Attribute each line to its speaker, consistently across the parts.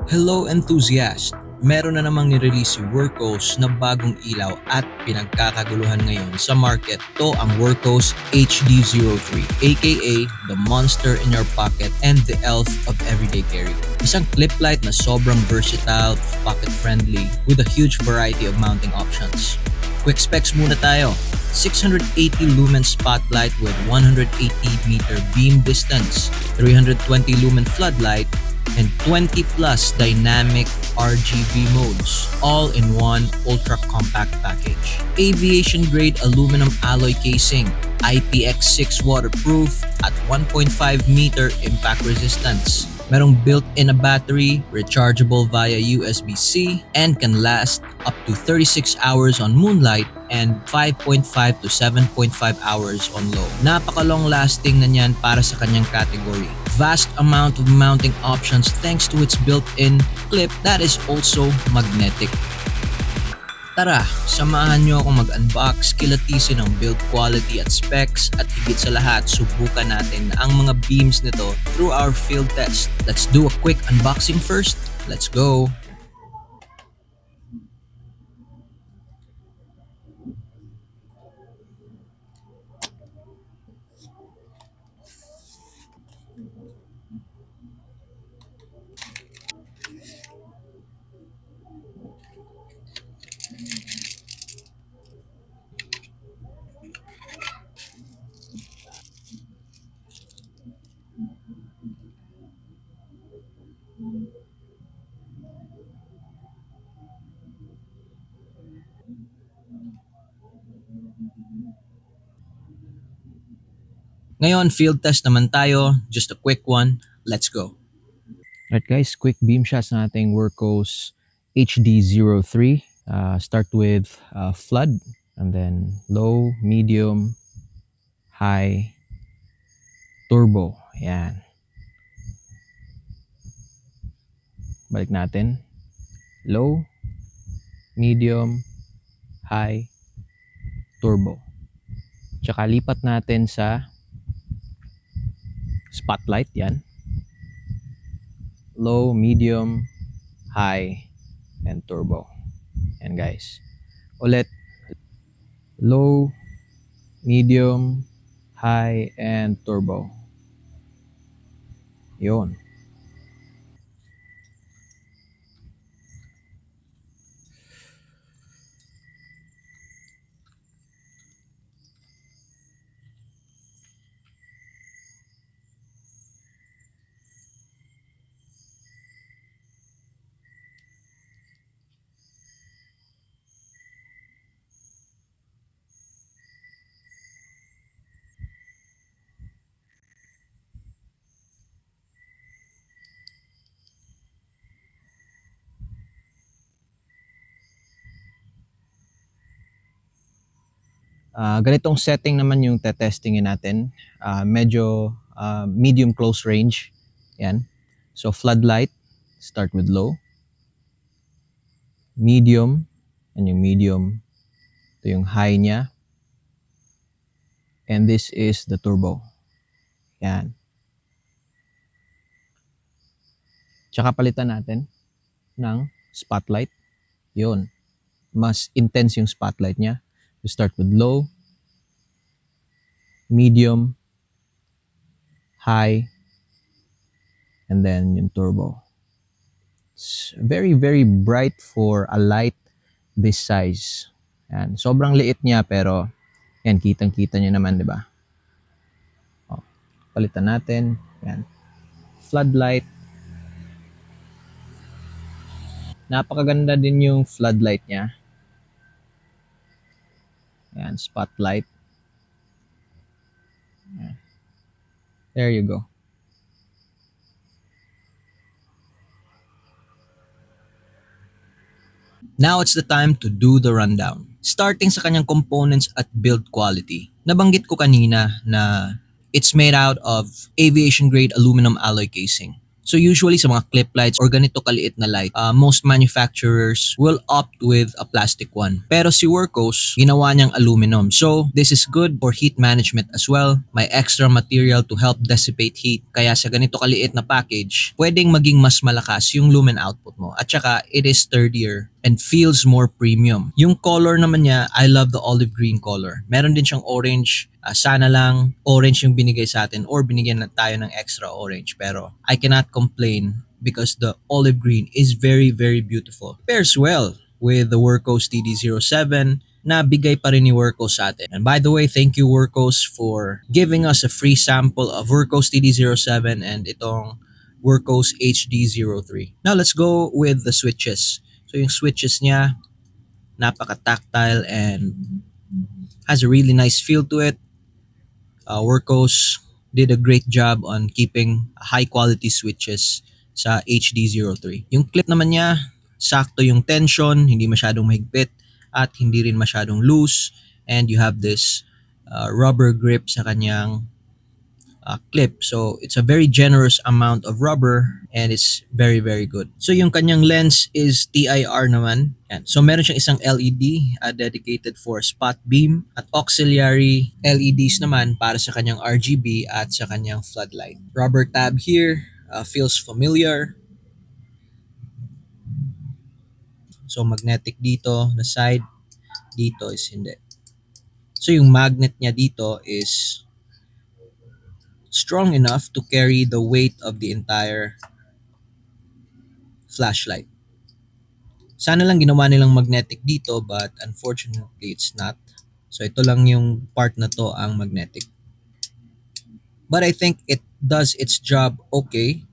Speaker 1: Hello enthusiast! Meron na namang nirelease si Workhos na bagong ilaw at pinagkakaguluhan ngayon sa market. Ito ang Workhos HD03 aka the monster in your pocket and the elf of everyday carry. Isang clip light na sobrang versatile, pocket friendly with a huge variety of mounting options. Quick specs muna tayo. 680 lumen spotlight with 180 meter beam distance, 320 lumen floodlight, and 20 plus dynamic RGB modes, all in one ultra compact package. Aviation grade aluminum alloy casing, IPX6 waterproof at 1.5 meter impact resistance. Merong built-in a battery, rechargeable via USB-C, and can last up to 36 hours on moonlight and 5.5 to 7.5 hours on low. Napaka-long lasting na niyan para sa kanyang category. Vast amount of mounting options thanks to its built-in clip that is also magnetic. Tara, samahan nyo akong mag-unbox, kilatisin ang build quality at specs, at higit sa lahat, subukan natin ang mga beams nito through our field test. Let's do a quick unboxing first. Let's go! Ngayon, field test naman tayo. Just a quick one. Let's go.
Speaker 2: Alright guys, quick beam shots ng ating Workhos HD03. Start with flood and then low, medium, high, turbo. Ayan. Balik natin. Low, medium, high, turbo. Tsaka lipat natin sa spotlight. Yan. Low, medium, high, and turbo. Yan guys. Ulit. Low, medium, high, and turbo. Yun. Ganitong setting naman yung testingin natin. Medyo medium close range. Yan. So floodlight, start with low. Medium, and yung medium, ito yung high niya. And this is the turbo. Yan. Tsaka palitan natin ng spotlight. Yun. Mas intense yung spotlight niya. You start with low, medium, high, and then yung turbo. It's very, very bright for a light this size. Yan. Sobrang liit niya pero yan, kitang-kita niyo naman, di ba? Oh, palitan natin. Yan. Floodlight. Napakaganda din yung floodlight niya. Yan, spotlight. Yan. There you go.
Speaker 1: Now it's the time to do the rundown. Starting sa kanyang components at build quality. Nabanggit ko kanina na it's made out of aviation grade aluminum alloy casing. So usually sa mga clip lights or ganito kaliit na light, most manufacturers will opt with a plastic one. Pero si Workos, ginawa niyang aluminum. So this is good for heat management as well. May extra material to help dissipate heat. Kaya sa ganito kaliit na package, pwedeng maging mas malakas yung lumen output mo. At saka it is sturdier and feels more premium. Yung color naman niya, I love the olive green color. Meron din siyang orange. Sana lang orange yung binigay sa atin or binigyan na tayo ng extra orange. Pero I cannot complain because the olive green is very, very beautiful. Pairs well with the Workos TD07 na bigay pa rin ni Workos sa atin. And by the way, thank you Workos for giving us a free sample of Workos TD07 and itong Workos HD03. Now let's go with the switches. So yung switches niya, napaka-tactile and has a really nice feel to it. Workos did a great job on keeping high quality switches sa HD03. Yung clip naman niya, sakto yung tension, hindi masyadong mahigpit at hindi rin masyadong loose, and you have this rubber grip sa kanyang clip. So it's a very generous amount of rubber and it's very, very good. So yung kanyang lens is TIR naman. Yan. So meron siyang isang LED dedicated for spot beam at auxiliary LEDs naman para sa kanyang RGB at sa kanyang floodlight. Rubber tab here feels familiar. So magnetic dito na side, dito is hindi. So yung magnet niya dito is strong enough to carry the weight of the entire flashlight. Sana lang ginawa nilang magnetic dito but unfortunately it's not. So ito lang yung part na to ang magnetic. But I think it does its job okay.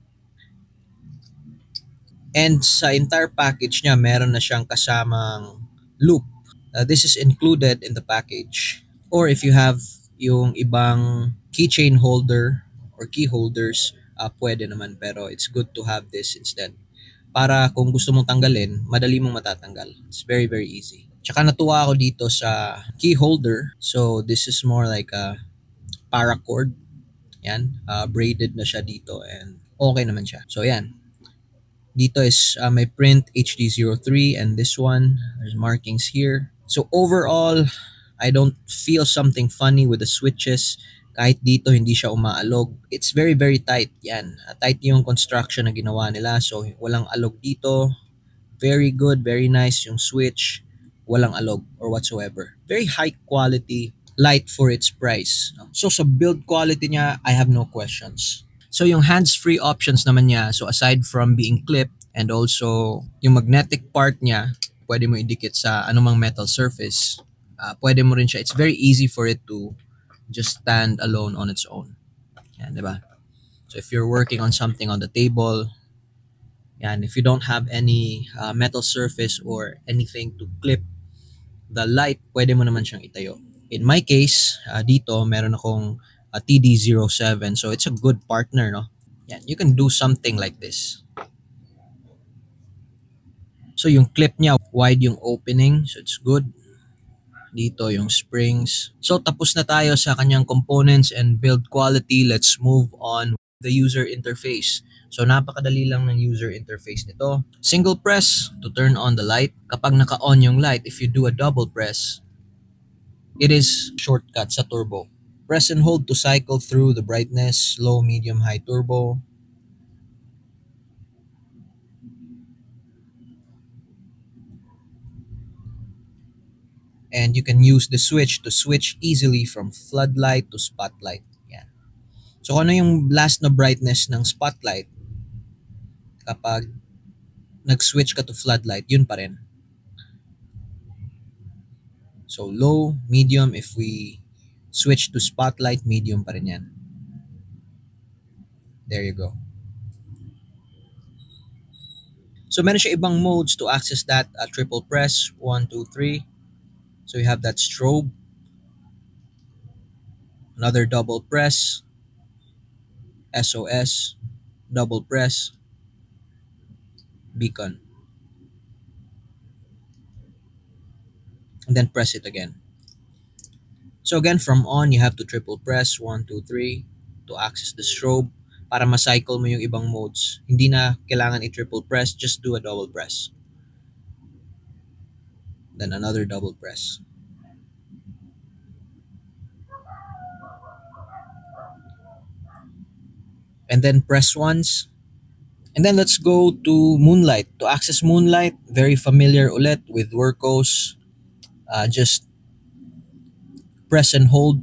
Speaker 1: And sa entire package niya, meron na siyang kasamang loop. This is included in the package. Or if you have yung ibang keychain holder or key holders, pwede naman. Pero it's good to have this instead. Para kung gusto mong tanggalin, madali mong matatanggal. It's very, very easy. Tsaka natuwa ako dito sa key holder. So this is more like a paracord. Yan, braided na siya dito and okay naman siya. So yan, dito is may print HD03 and this one, there's markings here. So overall, I don't feel something funny with the switches. Kahit dito hindi siya umaalog. It's very very tight. Yan. Tight yung construction na ginawa nila. So walang alog dito. Very good, very nice yung switch. Walang alog or whatsoever. Very high quality light for its price. So sa build quality niya, I have no questions. So yung hands-free options naman niya, so aside from being clipped and also yung magnetic part niya, pwede mo idikit sa anumang metal surface. Pwede mo rin siya. It's very easy for it to just stand alone on its own. Yan, di ba? So if you're working on something on the table, yan, if you don't have any metal surface or anything to clip the light, pwede mo naman siyang itayo. In my case, dito meron akong TD07. So it's a good partner, no? Yan, you can do something like this. So yung clip niya, wide yung opening, so it's good. Dito yung springs. So tapos na tayo sa kanyang components and build quality. Let's move on with the user interface. So napakadali lang ng user interface nito. Single press to turn on the light. Kapag naka-on yung light, if you do a double press, it is shortcut sa turbo. Press and hold to cycle through the brightness, low, medium, high turbo. And you can use the switch to switch easily from floodlight to spotlight. Yan. So kung ano yung last na brightness ng spotlight, kapag nag-switch ka to floodlight, yun pa rin. So low, medium, if we switch to spotlight, medium pa rin yan. There you go. So meron siya ibang modes to access that. Triple press, 1, 2, 3. So you have that strobe. Another double press. SOS. Double press. Beacon. And then press it again. So again, from on, you have to triple press 1, 2, 3 to access the strobe. para ma-cycle mo yung ibang modes. Hindi na kailangan i-triple press, just do a double press. Then another double press. And then press once. And then let's go to Moonlight. To access Moonlight, very familiar ulit with Workos. Just press and hold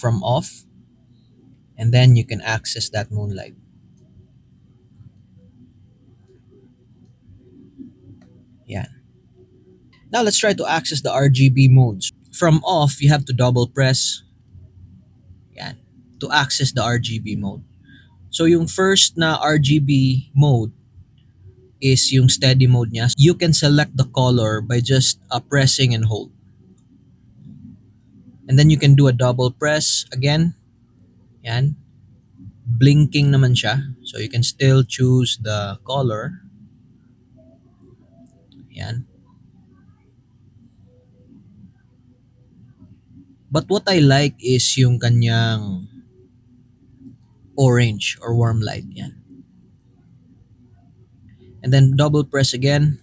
Speaker 1: from off, and then you can access that Moonlight. Yeah. Now let's try to access the RGB modes. From off, you have to double press yan, to access the RGB mode. So yung first na RGB mode is yung steady mode niya. You can select the color by just pressing and hold. And then you can do a double press again. Yan. Blinking naman siya. So you can still choose the color. Yan. But what I like is yung kanyang orange or warm light. Yan. And then double press again.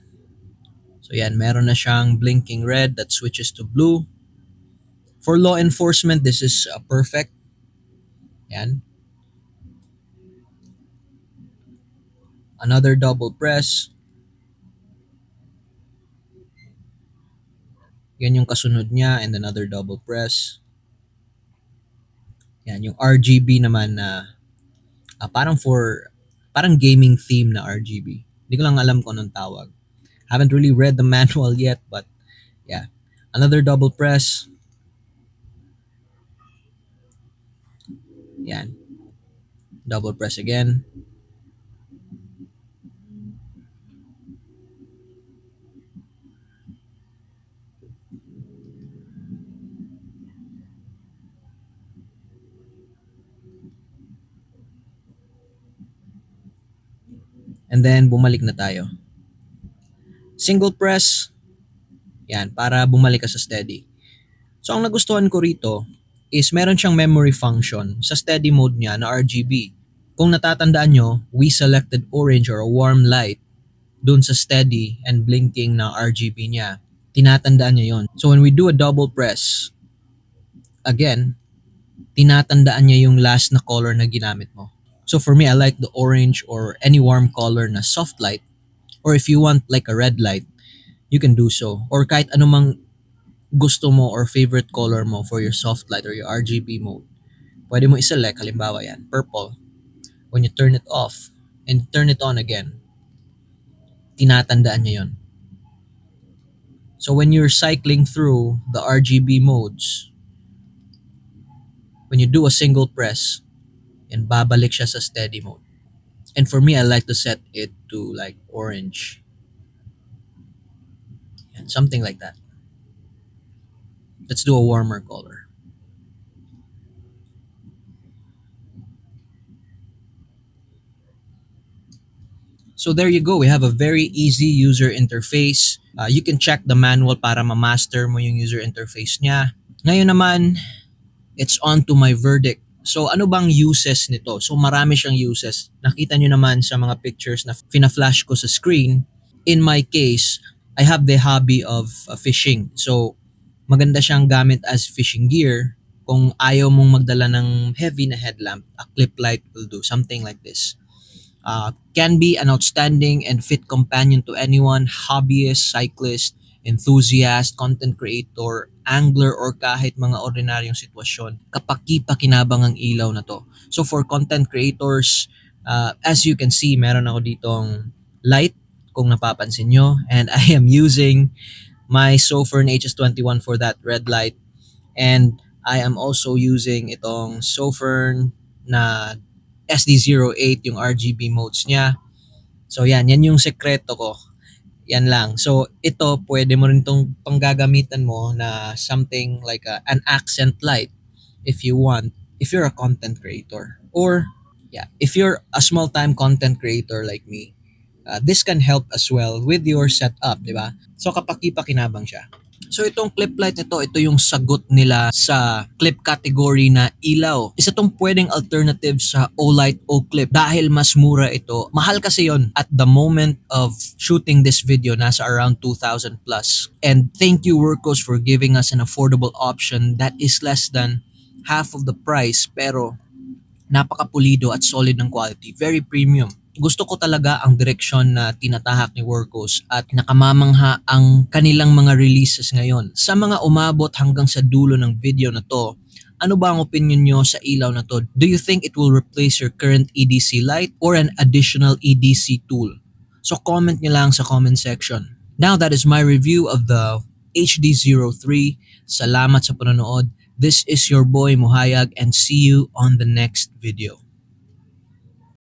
Speaker 1: So yan, meron na siyang blinking red that switches to blue. For law enforcement, this is perfect. Yan. Another double press. Yan yung kasunod niya, and another double press. Yan, yung RGB naman na parang gaming theme na RGB. Hindi ko lang alam kung anong tawag. Haven't really read the manual yet, but yeah. Another double press. Yan. Double press again. And then bumalik na tayo. Single press. Yan, para bumalik ka sa steady. So ang nagustuhan ko rito is meron siyang memory function sa steady mode niya na RGB. Kung natatandaan nyo, we selected orange or a warm light dun sa steady and blinking na RGB niya. Tinatandaan niya yon. So when we do a double press, again, tinatandaan niya yung last na color na ginamit mo. So for me, I like the orange or any warm color na soft light. Or if you want like a red light, you can do so. Or kahit anumang gusto mo or favorite color mo for your soft light or your RGB mode. Pwede mo iselect, halimbawa yan, purple. When you turn it off and turn it on again, tinatandaan niya yon. So when you're cycling through the RGB modes, when you do a single press, and babalik siya sa steady mode. And for me, I like to set it to like orange. And something like that. Let's do a warmer color. So there you go. We have a very easy user interface. You can check the manual para ma-master mo yung user interface niya. Ngayon naman, it's on to my verdict. So ano bang uses nito? So marami siyang uses. Nakita nyo naman sa mga pictures na fina-flash ko sa screen. In my case, I have the hobby of fishing. So maganda siyang gamit as fishing gear. Kung ayaw mong magdala ng heavy na headlamp, a clip light will do. Something like this. Can be an outstanding and fit companion to anyone, hobbyist, cyclist, enthusiast, content creator, angler, or kahit mga ordinaryong sitwasyon. Kapaki-pakinabang ang ilaw na to. So for content creators, as you can see, meron ako ditong light kung napapansin nyo, and I am using my Sofern HS21 for that red light, and I am also using itong Sofern na SD08 yung RGB modes niya. So yan yung sekreto ko. Yan lang. So ito, pwede mo rin itong panggagamitan mo na something like an accent light if you want, if you're a content creator. Or yeah, if you're a small time content creator like me, this can help as well with your setup, di ba? So kapaki-pakinabang siya. So itong clip light nito, ito yung sagot nila sa clip category na ilaw. Isa tong pwedeng alternative sa Olight O-Clip dahil mas mura ito. Mahal kasi yon at the moment of shooting this video, nasa around 2,000 plus. And thank you Workos for giving us an affordable option that is less than half of the price pero napakapulido at solid ng quality. Very premium. Gusto ko talaga ang direksyon na tinatahak ni Workos at nakamamangha ang kanilang mga releases ngayon. Sa mga umabot hanggang sa dulo ng video na to, ano ba ang opinion nyo sa ilaw na to? Do you think it will replace your current EDC light or an additional EDC tool? So comment nyo lang sa comment section. Now that is my review of the HD03. Salamat sa panonood. This is your boy Muhayag and see you on the next video.